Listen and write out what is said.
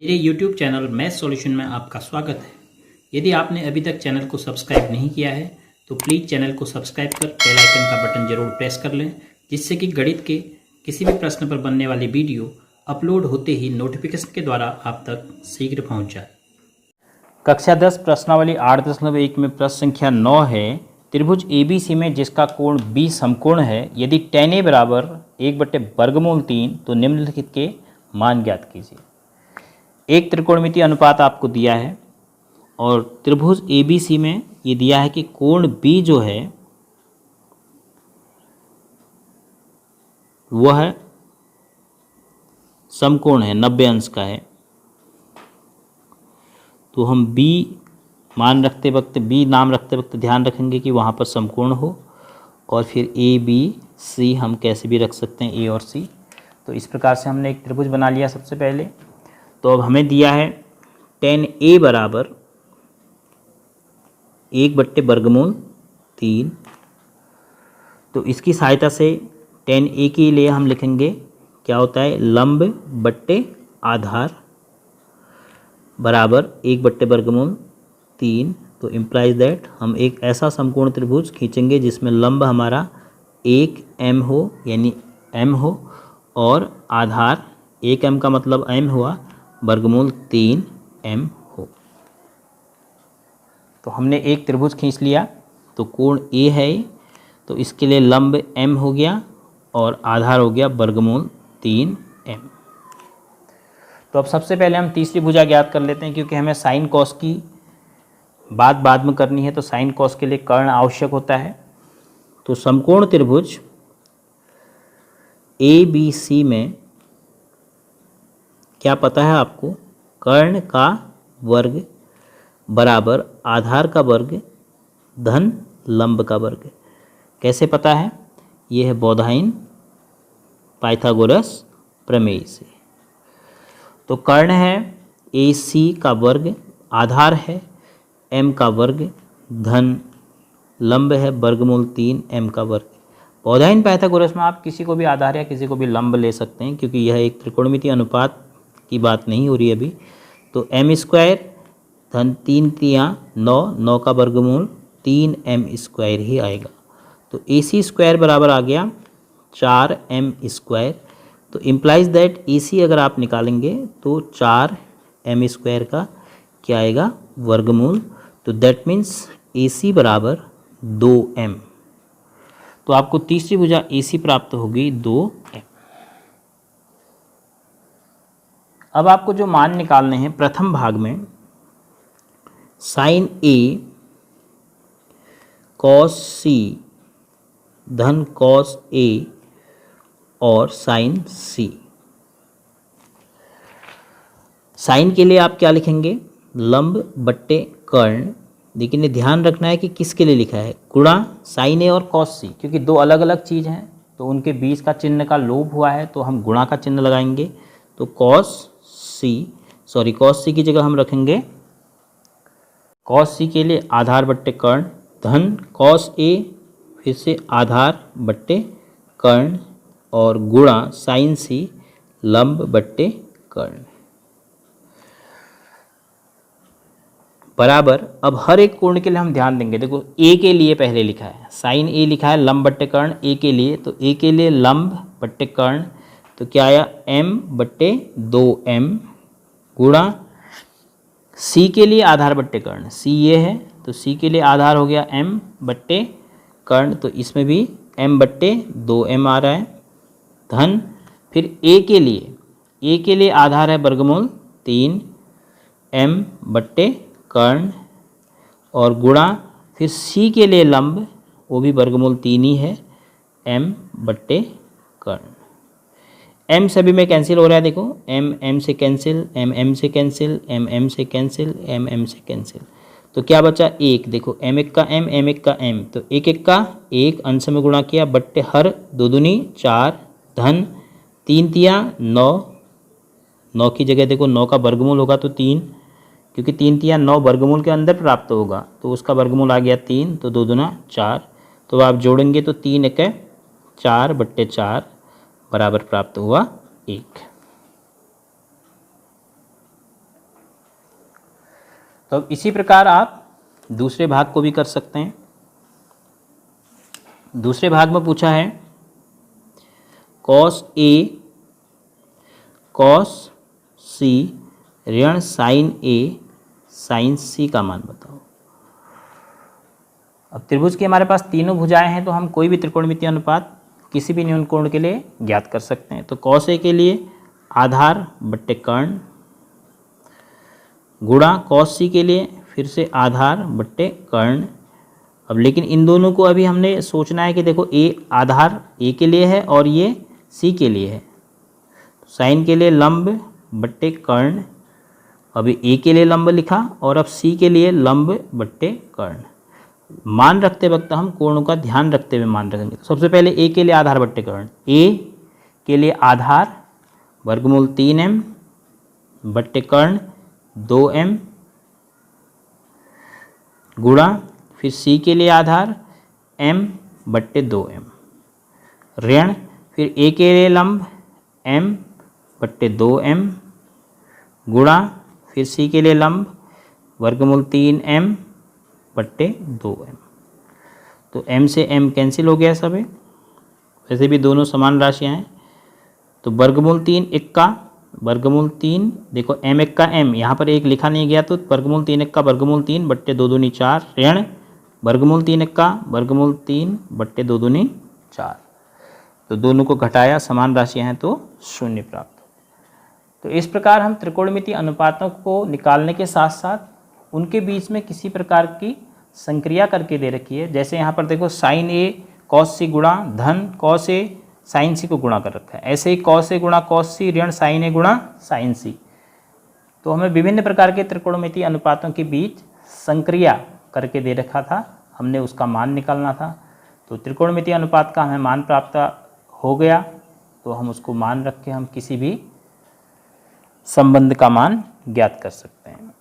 मेरे YouTube channel math solution में आपका स्वागत है। यदि आपने अभी तक चैनल को सब्सक्राइब नहीं किया है तो प्लीज़ चैनल को सब्सक्राइब कर बेल आइकन का बटन जरूर प्रेस कर लें, जिससे कि गणित के किसी भी प्रश्न पर बनने वाली वीडियो अपलोड होते ही नोटिफिकेशन के द्वारा आप तक शीघ्र पहुँच जाए। कक्षा 10 प्रश्नावली 8.1 में प्रश्न संख्या 9 है। त्रिभुज ABC में जिसका कोण B समकोण है, यदि tan A बराबर 1/वर्गमूल 3 तो निम्नलिखित के मान ज्ञात कीजिए। एक त्रिकोणमितीय अनुपात आपको दिया है और त्रिभुज ABC में ये दिया है कि कोण B जो है वह समकोण है, 90 अंश का है। तो हम B मान रखते वक्त, B नाम रखते वक्त ध्यान रखेंगे कि वहाँ पर समकोण हो, और फिर ABC हम कैसे भी रख सकते हैं, A और C। तो इस प्रकार से हमने एक त्रिभुज बना लिया सबसे पहले। तो अब हमें दिया है tan A बराबर 1/वर्गमूल 3। तो इसकी सहायता से tan A के लिए हम लिखेंगे क्या होता है, लंब बट्टे आधार बराबर 1/वर्गमूल 3। तो इम्प्लाइज दैट हम एक ऐसा समकोण त्रिभुज खींचेंगे जिसमें लंब हमारा 1m हो, यानी m हो, और आधार 1m का मतलब m हुआ, वर्गमूल 3m हो। तो हमने एक त्रिभुज खींच लिया। तो कोण A है, तो इसके लिए लंब m हो गया और आधार हो गया वर्गमूल 3m। तो अब सबसे पहले हम तीसरी भुजा ज्ञात कर लेते हैं, क्योंकि हमें साइन कॉस की बात बाद में करनी है। तो साइन कॉस के लिए कर्ण आवश्यक होता है। तो समकोण त्रिभुज ABC में क्या पता है आपको, कर्ण का वर्ग बराबर आधार का वर्ग धन लंब का वर्ग। कैसे पता है, यह है बौधाइन पाइथागोरस प्रमेय से। तो कर्ण है AC का वर्ग, आधार है m का वर्ग, धन लंब है वर्गमूल 3m का वर्ग। बौधाइन पाइथागोरस में आप किसी को भी आधार या किसी को भी लंब ले सकते हैं, क्योंकि यह एक त्रिकोणमितीय अनुपात की बात नहीं हो रही अभी। तो m² धन 3 3 9 का वर्गमूल 3m² ही आएगा। तो AC² बराबर आ गया 4m²। तो इम्प्लाइज दैट AC अगर आप निकालेंगे तो 4m² का क्या आएगा, वर्गमूल। तो दैट मीन्स AC बराबर 2m। तो आपको तीसरी भुजा AC प्राप्त होगी 2m। अब आपको जो मान निकालने हैं प्रथम भाग में, साइन A कॉस C धन कॉस A और साइन C। साइन के लिए आप क्या लिखेंगे, लंब बट्टे कर्ण। लेकिन ये ध्यान रखना है कि किसके लिए लिखा है, गुणा साइन A और कॉस C, क्योंकि दो अलग अलग चीज़ हैं। तो उनके बीच का चिन्ह का लोप हुआ है, तो हम गुणा का चिन्ह लगाएंगे। तो कॉस C की जगह हम रखेंगे, कॉस C के लिए आधार बट्टे कर्ण धन कॉस A, फिर से आधार बट्टे कर्ण, और गुणा साइन C लंब बट्टे कर्ण बराबर। अब हर एक कोण के लिए हम ध्यान देंगे। देखो A के लिए पहले लिखा है, साइन A लिखा है लंब बट्टे कर्ण A के लिए। तो A के लिए लंब बट्टे कर्ण, तो क्या आया, m/2m, गुणा C के लिए आधार बट्टे कर्ण, C ये है, तो C के लिए आधार हो गया m बट्टे कर्ण। तो इसमें भी m/2m आ रहा है, धन फिर A के लिए आधार है वर्गमूल 3m बट्टे कर्ण, और गुणा फिर C के लिए लंब, वो भी वर्गमूल 3 ही है, m बट्टे कर्ण। m सभी में कैंसिल हो रहा है। देखो m से कैंसिल, m से कैंसिल, m से कैंसिल, m से कैंसिल। तो क्या बचा, 1। देखो m1 का m, m1 का m, तो 1 का 1 अंश में गुणा किया, बट्टे हर 2 दूनी 4, धन 3 3 9 की जगह देखो 9 का वर्गमूल होगा तो 3, क्योंकि 3 3 9 वर्गमूल के अंदर प्राप्त होगा, तो उसका वर्गमूल आ गया 3। तो 2 दूना 4, तो आप जोड़ेंगे तो 3 1 4/4 बराबर प्राप्त हुआ 1। तो अब इसी प्रकार आप दूसरे भाग को भी कर सकते हैं। दूसरे भाग में पूछा है कॉस ए कॉस सी ऋण साइन ए साइन सी का मान बताओ। अब त्रिभुज की हमारे पास तीनों भुजाएं हैं, तो हम कोई भी त्रिकोणमितीय अनुपात किसी भी न्यून कोण के लिए ज्ञात कर सकते हैं। तो कॉस ए के लिए आधार बट्टे कर्ण गुणा कॉस सी के लिए फिर से आधार बट्टे कर्ण। अब लेकिन इन दोनों को अभी हमने सोचना है कि देखो ए आधार ए के लिए है और ये सी के लिए है। तो साइन के लिए लंब बट्टे कर्ण, अभी ए के लिए लंब लिखा और अब सी के लिए लंब बट्टे कर्ण। मान रखते वक्त हम कोणों का ध्यान रखते हुए मान रखेंगे। तो सबसे पहले ए के लिए आधार बट्टे कर्ण, ए के लिए आधार वर्गमूल 3m बट्टे कर्ण 2m गुणा फिर सी के लिए आधार m बट्टे 2m ऋण फिर ए के लिए लंब m बट्टे 2m गुणा फिर सी के लिए लंब वर्गमूल 3m बट्टे 2m। तो m से m कैंसिल हो गया सब है, वैसे भी दोनों समान राशियां हैं। तो वर्गमूल 3 इक्का वर्गमूल 3 देखो m इक्का m यहाँ पर एक लिखा नहीं गया, तो वर्गमूल 3 इक्का वर्गमूल 3 बट्टे 2 दूनी 4 ऋण वर्गमूल 3 इक्का वर्गमूल 3 बट्टे 2 दूनी 4। तो दोनों को घटाया समान राशियां हैं तो शून्य प्राप्त। तो इस प्रकार हम त्रिकोणमितीय अनुपातों को निकालने के साथ साथ उनके बीच में किसी प्रकार की संक्रिया करके दे रखी है। जैसे यहाँ पर देखो साइन ए कॉस सी गुणा धन कॉस ए साइन सी को गुणा कर रखा है, ऐसे ही कॉस ए गुणा कॉस सी ऋण साइन ए गुणा साइन सी। तो हमें विभिन्न प्रकार के त्रिकोणमितीय अनुपातों के बीच संक्रिया करके दे रखा था, हमने उसका मान निकालना था। तो त्रिकोणमितीय अनुपात का हमें मान प्राप्त हो गया, तो हम उसको मान रख के हम किसी भी संबंध का मान ज्ञात कर सकते हैं।